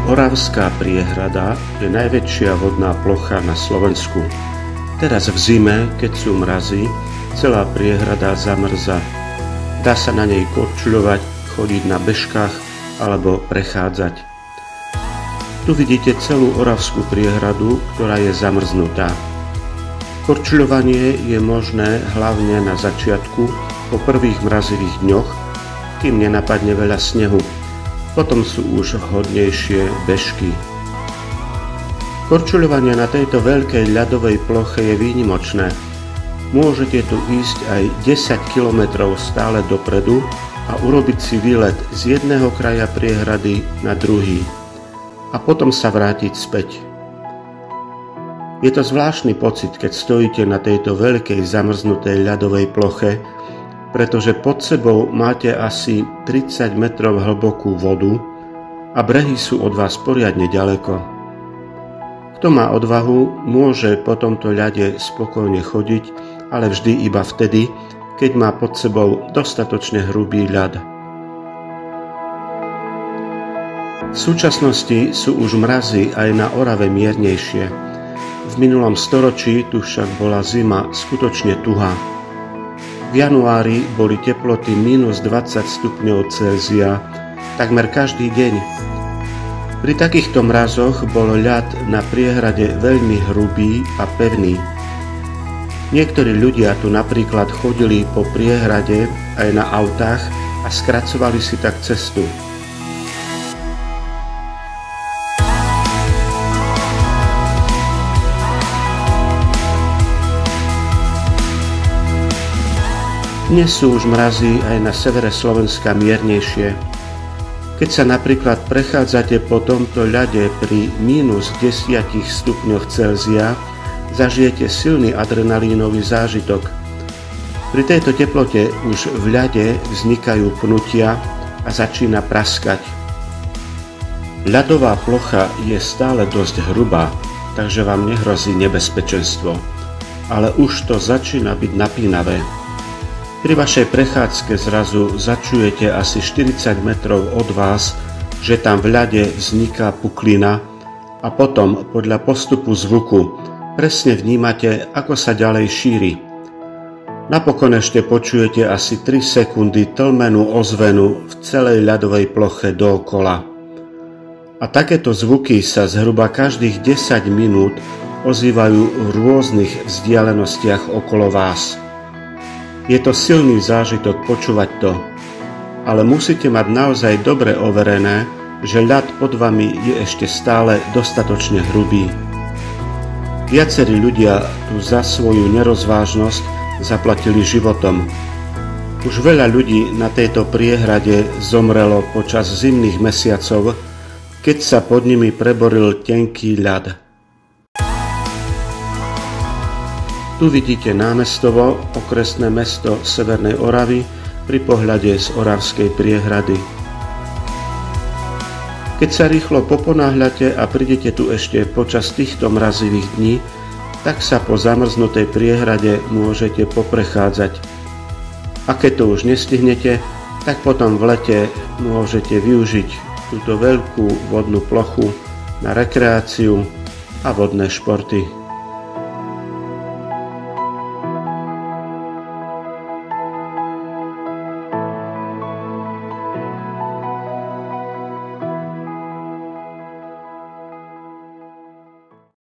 Oravská priehrada je najväčšia vodná plocha na Slovensku. Teraz v zime, keď sú mrazy, celá priehrada zamrzá. Dá sa na nej korčuľovať, chodiť na bežkách alebo prechádzať. Tu vidíte celú Oravskú priehradu, ktorá je zamrznutá. Korčuľovanie je možné hlavne na začiatku, po prvých mrazivých dňoch, kým nenapadne veľa snehu. Potom sú už vhodnejšie bežky. Korčuľovanie na tejto veľkej ľadovej ploche je výnimočné. Môžete tu ísť aj 10 km stále dopredu a urobiť si výlet z jedného kraja priehrady na druhý a potom sa vrátiť späť. Je to zvláštny pocit, keď stojíte na tejto veľkej zamrznutej ľadovej ploche, pretože pod sebou máte asi 30 metrov hlbokú vodu a brehy sú od vás poriadne ďaleko. Kto má odvahu, môže po tomto ľade spokojne chodiť, ale vždy iba vtedy, keď má pod sebou dostatočne hrubý ľad. V súčasnosti sú už mrazy aj na Orave miernejšie. V minulom storočí tu však bola zima skutočne tuhá. V januári boli teploty -20 stupňov Celzia takmer každý deň. Pri takýchto mrazoch bol ľad na priehrade veľmi hrubý a pevný. Niektorí ľudia tu napríklad chodili po priehrade aj na autách a skracovali si tak cestu. Dnes sú už mrazy aj na severe Slovenska miernejšie. Keď sa napríklad prechádzate po tomto ľade pri -10 stupňoch Celzia, zažijete silný adrenalínový zážitok. Pri tejto teplote už v ľade vznikajú pnutia a začína praskať. Ľadová plocha je stále dosť hrubá, takže vám nehrozí nebezpečenstvo, ale už to začína byť napínavé. Pri vašej prechádzke zrazu začujete asi 40 metrov od vás, že tam v ľade vzniká puklina a potom podľa postupu zvuku presne vnímate, ako sa ďalej šíri. Napokon ešte počujete asi 3 sekundy tlmenú ozvenu v celej ľadovej ploche dookola. A takéto zvuky sa zhruba každých 10 minút ozývajú v rôznych vzdialenostiach okolo vás. Je to silný zážitok počúvať to, ale musíte mať naozaj dobre overené, že ľad pod vami je ešte stále dostatočne hrubý. Viacerí ľudia tu za svoju nerozvážnosť zaplatili životom. Už veľa ľudí na tejto priehrade zomrelo počas zimných mesiacov, keď sa pod nimi preboril tenký ľad. Tu vidíte Námestovo, okresné mesto Severnej Oravy, pri pohľade z Oravskej priehrady. Keď sa rýchlo poponáhľate a prídete tu ešte počas týchto mrazivých dní, tak sa po zamrznutej priehrade môžete poprechádzať. A keď to už nestihnete, tak potom v lete môžete využiť túto veľkú vodnú plochu na rekreáciu a vodné športy.